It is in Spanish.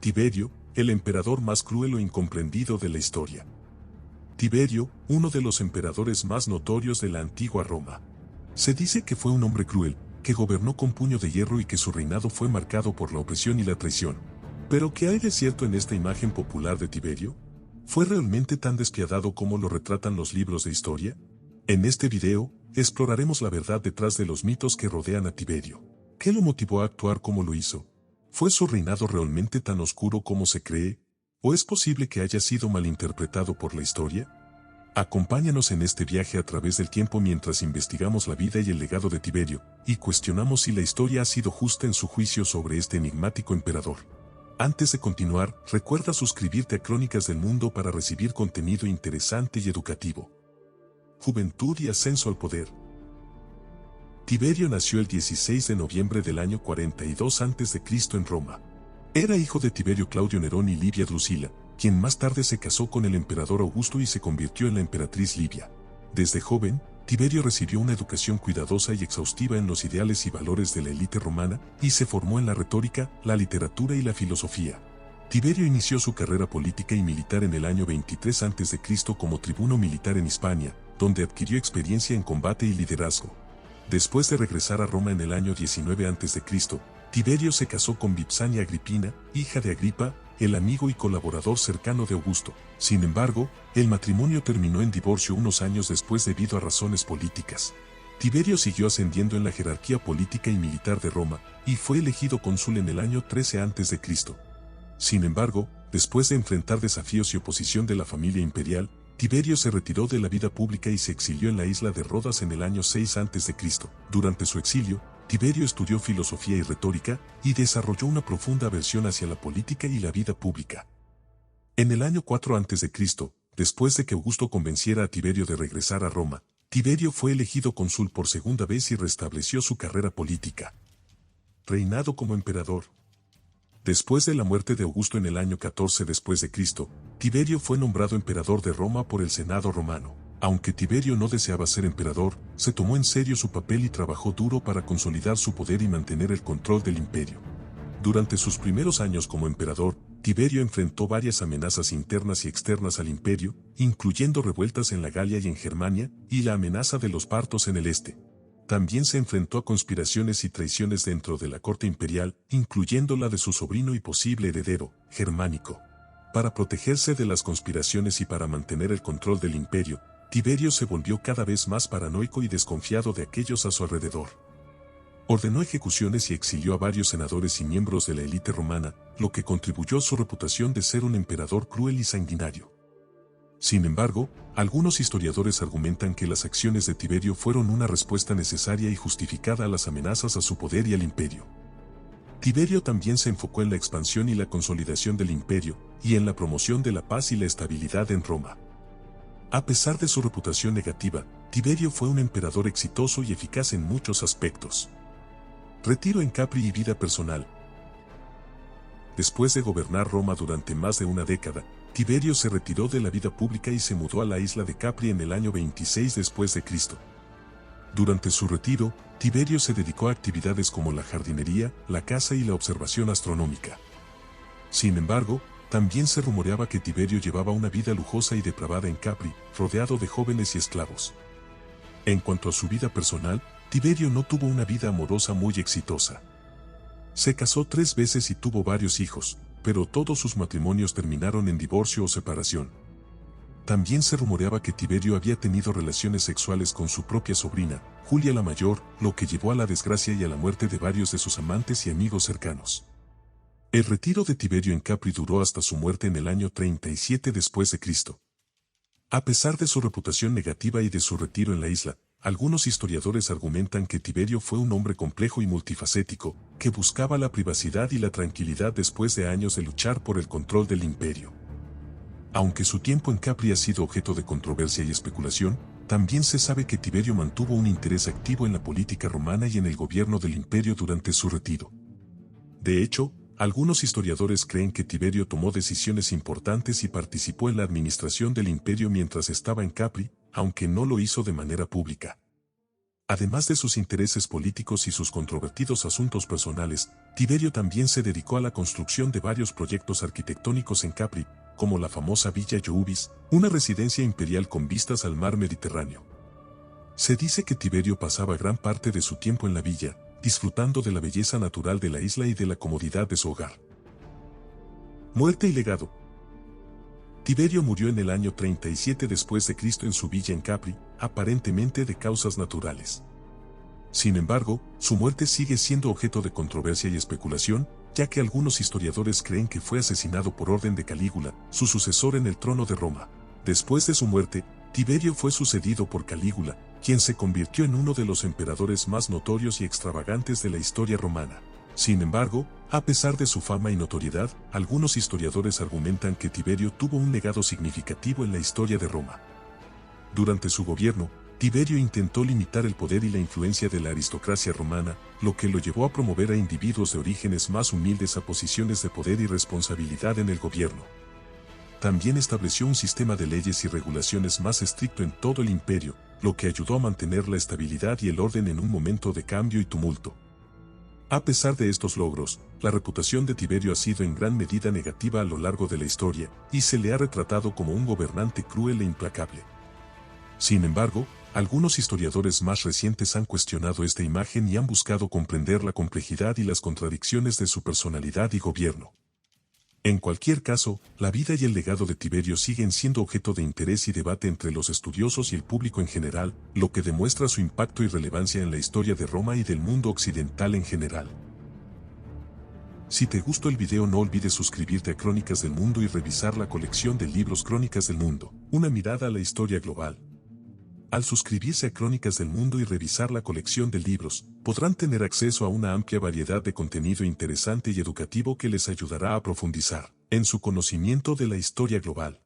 Tiberio, el emperador más cruel o incomprendido de la historia. Tiberio, uno de los emperadores más notorios de la antigua Roma. Se dice que fue un hombre cruel, que gobernó con puño de hierro y que su reinado fue marcado por la opresión y la traición. ¿Pero qué hay de cierto en esta imagen popular de Tiberio? ¿Fue realmente tan despiadado como lo retratan los libros de historia? En este video, exploraremos la verdad detrás de los mitos que rodean a Tiberio. ¿Qué lo motivó a actuar como lo hizo? ¿Fue su reinado realmente tan oscuro como se cree? ¿O es posible que haya sido malinterpretado por la historia? Acompáñanos en este viaje a través del tiempo mientras investigamos la vida y el legado de Tiberio, y cuestionamos si la historia ha sido justa en su juicio sobre este enigmático emperador. Antes de continuar, recuerda suscribirte a Crónicas del Mundo para recibir contenido interesante y educativo. Juventud y ascenso al poder. Tiberio nació el 16 de noviembre del año 42 a.C. en Roma. Era hijo de Tiberio Claudio Nerón y Livia Drusila, quien más tarde se casó con el emperador Augusto y se convirtió en la emperatriz Livia. Desde joven, Tiberio recibió una educación cuidadosa y exhaustiva en los ideales y valores de la élite romana, y se formó en la retórica, la literatura y la filosofía. Tiberio inició su carrera política y militar en el año 23 a.C. como tribuno militar en Hispania, donde adquirió experiencia en combate y liderazgo. Después de regresar a Roma en el año 19 a.C., Tiberio se casó con Vipsania Agripina, hija de Agripa, el amigo y colaborador cercano de Augusto. Sin embargo, el matrimonio terminó en divorcio unos años después debido a razones políticas. Tiberio siguió ascendiendo en la jerarquía política y militar de Roma, y fue elegido cónsul en el año 13 a.C. Sin embargo, después de enfrentar desafíos y oposición de la familia imperial, Tiberio se retiró de la vida pública y se exilió en la isla de Rodas en el año 6 a.C. Durante su exilio, Tiberio estudió filosofía y retórica, y desarrolló una profunda aversión hacia la política y la vida pública. En el año 4 a.C., después de que Augusto convenciera a Tiberio de regresar a Roma, Tiberio fue elegido cónsul por segunda vez y restableció su carrera política. Reinado como emperador. Después de la muerte de Augusto en el año 14 después de Cristo, Tiberio fue nombrado emperador de Roma por el Senado romano. Aunque Tiberio no deseaba ser emperador, se tomó en serio su papel y trabajó duro para consolidar su poder y mantener el control del imperio. Durante sus primeros años como emperador, Tiberio enfrentó varias amenazas internas y externas al imperio, incluyendo revueltas en la Galia y en Germania, y la amenaza de los partos en el este. También se enfrentó a conspiraciones y traiciones dentro de la corte imperial, incluyendo la de su sobrino y posible heredero, Germánico. Para protegerse de las conspiraciones y para mantener el control del imperio, Tiberio se volvió cada vez más paranoico y desconfiado de aquellos a su alrededor. Ordenó ejecuciones y exilió a varios senadores y miembros de la élite romana, lo que contribuyó a su reputación de ser un emperador cruel y sanguinario. Sin embargo, algunos historiadores argumentan que las acciones de Tiberio fueron una respuesta necesaria y justificada a las amenazas a su poder y al imperio. Tiberio también se enfocó en la expansión y la consolidación del imperio, y en la promoción de la paz y la estabilidad en Roma. A pesar de su reputación negativa, Tiberio fue un emperador exitoso y eficaz en muchos aspectos. Retiro en Capri y vida personal. Después de gobernar Roma durante más de una década, Tiberio se retiró de la vida pública y se mudó a la isla de Capri en el año 26 después de Cristo. Durante su retiro, Tiberio se dedicó a actividades como la jardinería, la caza y la observación astronómica. Sin embargo, también se rumoreaba que Tiberio llevaba una vida lujosa y depravada en Capri, rodeado de jóvenes y esclavos. En cuanto a su vida personal, Tiberio no tuvo una vida amorosa muy exitosa. Se casó 3 veces y tuvo varios hijos, pero todos sus matrimonios terminaron en divorcio o separación. También se rumoreaba que Tiberio había tenido relaciones sexuales con su propia sobrina, Julia la Mayor, lo que llevó a la desgracia y a la muerte de varios de sus amantes y amigos cercanos. El retiro de Tiberio en Capri duró hasta su muerte en el año 37 después de Cristo. A pesar de su reputación negativa y de su retiro en la isla, algunos historiadores argumentan que Tiberio fue un hombre complejo y multifacético, que buscaba la privacidad y la tranquilidad después de años de luchar por el control del imperio. Aunque su tiempo en Capri ha sido objeto de controversia y especulación, también se sabe que Tiberio mantuvo un interés activo en la política romana y en el gobierno del imperio durante su retiro. De hecho, algunos historiadores creen que Tiberio tomó decisiones importantes y participó en la administración del imperio mientras estaba en Capri, aunque no lo hizo de manera pública. Además de sus intereses políticos y sus controvertidos asuntos personales, Tiberio también se dedicó a la construcción de varios proyectos arquitectónicos en Capri, como la famosa Villa Iuvis, una residencia imperial con vistas al mar Mediterráneo. Se dice que Tiberio pasaba gran parte de su tiempo en la villa, disfrutando de la belleza natural de la isla y de la comodidad de su hogar. Muerte y legado. Tiberio murió en el año 37 después de Cristo en su villa en Capri, aparentemente de causas naturales. Sin embargo, su muerte sigue siendo objeto de controversia y especulación, ya que algunos historiadores creen que fue asesinado por orden de Calígula, su sucesor en el trono de Roma. Después de su muerte, Tiberio fue sucedido por Calígula, quien se convirtió en uno de los emperadores más notorios y extravagantes de la historia romana. Sin embargo, a pesar de su fama y notoriedad, algunos historiadores argumentan que Tiberio tuvo un legado significativo en la historia de Roma. Durante su gobierno, Tiberio intentó limitar el poder y la influencia de la aristocracia romana, lo que lo llevó a promover a individuos de orígenes más humildes a posiciones de poder y responsabilidad en el gobierno. También estableció un sistema de leyes y regulaciones más estricto en todo el imperio, lo que ayudó a mantener la estabilidad y el orden en un momento de cambio y tumulto. A pesar de estos logros, la reputación de Tiberio ha sido en gran medida negativa a lo largo de la historia, y se le ha retratado como un gobernante cruel e implacable. Sin embargo, algunos historiadores más recientes han cuestionado esta imagen y han buscado comprender la complejidad y las contradicciones de su personalidad y gobierno. En cualquier caso, la vida y el legado de Tiberio siguen siendo objeto de interés y debate entre los estudiosos y el público en general, lo que demuestra su impacto y relevancia en la historia de Roma y del mundo occidental en general. Si te gustó el video, no olvides suscribirte a Crónicas del Mundo y revisar la colección de libros Crónicas del Mundo, una mirada a la historia global. Al suscribirse a Crónicas del Mundo y revisar la colección de libros, podrán tener acceso a una amplia variedad de contenido interesante y educativo que les ayudará a profundizar en su conocimiento de la historia global.